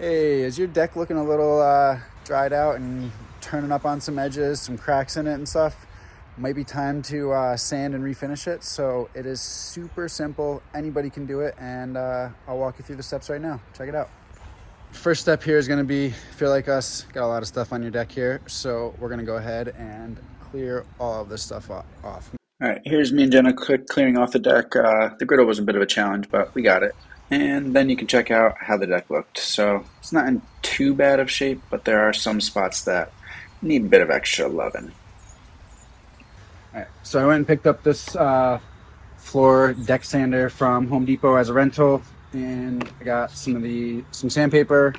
Hey, is your deck looking a little dried out and turning up on some edges, some cracks in it and stuff? Might be time to sand and refinish it. So it is super simple. Anybody can do it, and I'll walk you through the steps right now. Check it out. First step here is going to be, if you're like us, got a lot of stuff on your deck here. So we're going to go ahead and clear all of this stuff off. All right, here's me and Jenna clearing off the deck. The griddle was a bit of a challenge, but we got it. And then you can check out how the deck looked. So it's not in too bad of shape, but there are some spots that need a bit of extra loving. All right, so I went and picked up this floor deck sander from Home Depot as a rental, and I got some sandpaper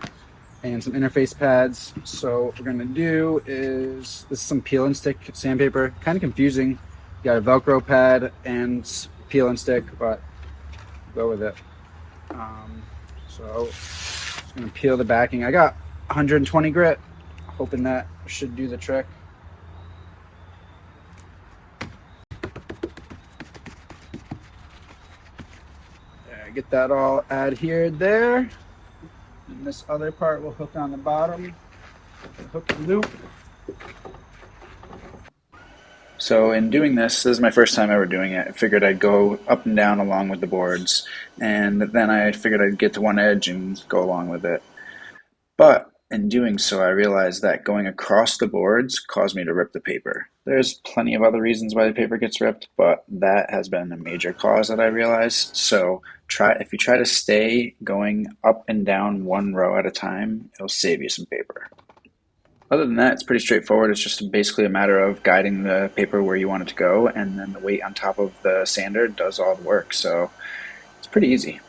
and some interface pads. So what we're gonna do is, this is some peel and stick sandpaper, kind of confusing. You got a Velcro pad and peel and stick, but go with it. So just gonna peel the backing. I got 120 grit, hoping that should do the trick. There, get that all adhered there. And this other part will hook on the bottom, hook and loop. So in doing this is my first time ever doing it. I figured I'd go up and down along with the boards, and then I figured I'd get to one edge and go along with it. But in doing so, I realized that going across the boards caused me to rip the paper. There's plenty of other reasons why the paper gets ripped, but that has been a major cause that I realized. So if you try to stay going up and down one row at a time, it'll save you some paper. Other than that, it's pretty straightforward. It's just basically a matter of guiding the paper where you want it to go, and then the weight on top of the sander does all the work. So it's pretty easy.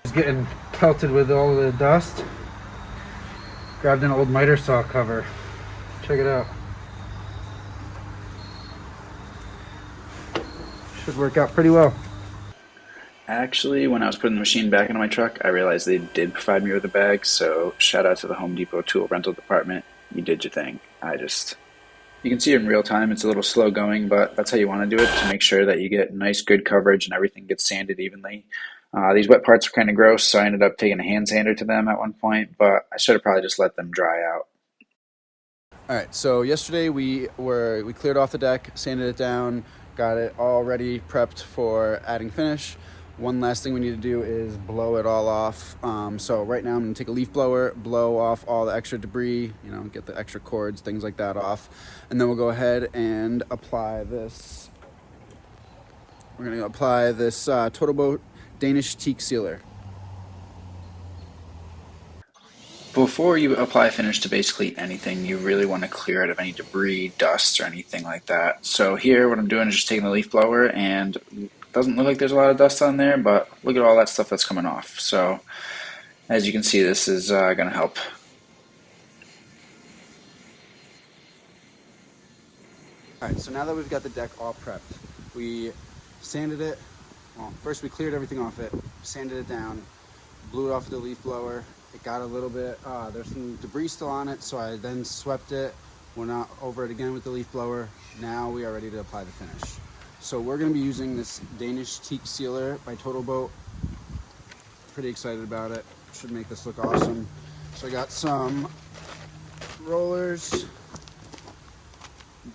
It's getting pelted with all the dust. Grabbed an old miter saw cover. Check it out. Should work out pretty well. Actually, when I was putting the machine back into my truck, I realized they did provide me with a bag, so shout out to the Home Depot tool rental department. You did your thing. You can see it in real time. It's a little slow going, but that's how you want to do it, to make sure that you get nice, good coverage and everything gets sanded evenly. These wet parts were kind of gross, so I ended up taking a hand sander to them at one point, but I should have probably just let them dry out. All right, so yesterday we cleared off the deck, sanded it down, got it all ready, prepped for adding finish. One last thing we need to do is blow it all off. So right now I'm gonna take a leaf blower, blow off all the extra debris, get the extra cords, things like that off. And then we'll go ahead and apply this. We're gonna apply this Total Boat Danish Teak sealer. Before you apply finish to basically anything, you really want to clear it of any debris, dust, or anything like that. So here what I'm doing is just taking the leaf blower, and doesn't look like there's a lot of dust on there, but look at all that stuff that's coming off. So as you can see, this is going to help. Alright, so now that we've got the deck all prepped, we sanded it. Well, first we cleared everything off it, sanded it down, blew it off with the leaf blower. It got a little bit, there's some debris still on it, so I then swept it, went out over it again with the leaf blower. Now we are ready to apply the finish. So we're going to be using this Danish Teak sealer by Total Boat. Pretty excited about it. Should make this look awesome. So I got some rollers,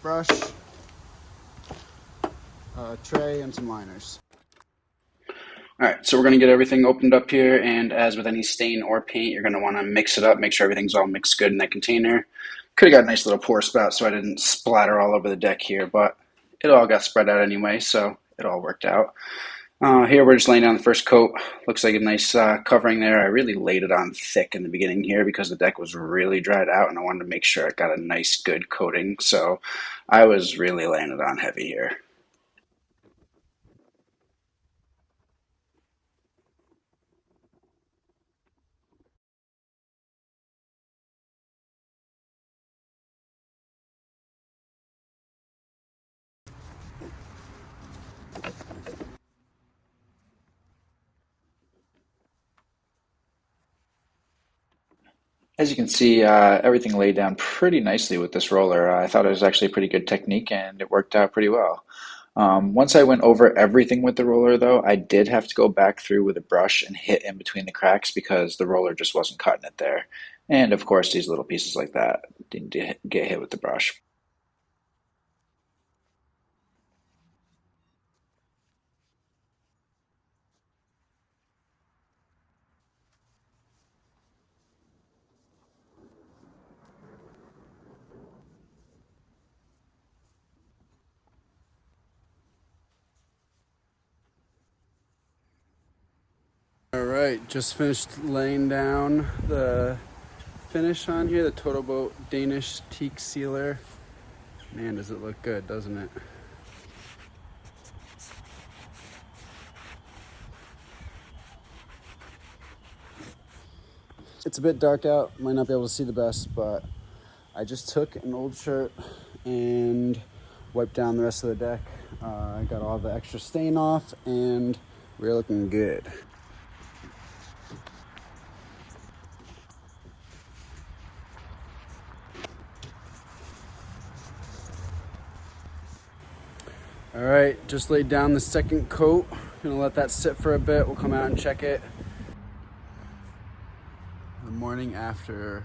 brush, a tray, and some liners. Alright, so we're going to get everything opened up here, and as with any stain or paint, you're going to want to mix it up, make sure everything's all mixed good in that container. Could have got a nice little pour spout so I didn't splatter all over the deck here, but it all got spread out anyway, so it all worked out. Here we're just laying down the first coat. Looks like a nice covering there. I really laid it on thick in the beginning here because the deck was really dried out, and I wanted to make sure it got a nice good coating, so I was really laying it on heavy here. As you can see, everything laid down pretty nicely with this roller. I thought it was actually a pretty good technique, and it worked out pretty well. Once I went over everything with the roller, though, I did have to go back through with a brush and hit in between the cracks because the roller just wasn't cutting it there. And of course, these little pieces like that didn't get hit with the brush. All right, just finished laying down the finish on here, the Total Boat Danish Teak sealer. Man, does it look good, doesn't it? It's a bit dark out, might not be able to see the best, but I just took an old shirt and wiped down the rest of the deck. I got all the extra stain off and we're looking good. All right, just laid down the second coat. Gonna let that sit for a bit. We'll come out and check it. The morning after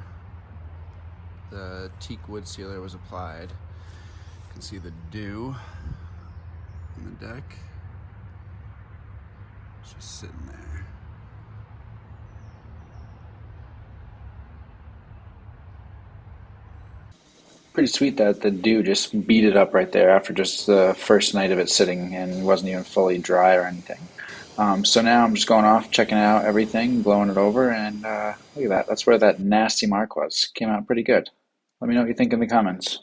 the teak wood sealer was applied, you can see the dew on the deck. It's just sitting there. Pretty sweet that the dew just beat it up right there after just the first night of it sitting and wasn't even fully dry or anything. So now I'm just going off, checking out everything, blowing it over, and look at that. That's where that nasty mark was. Came out pretty good. Let me know what you think in the comments.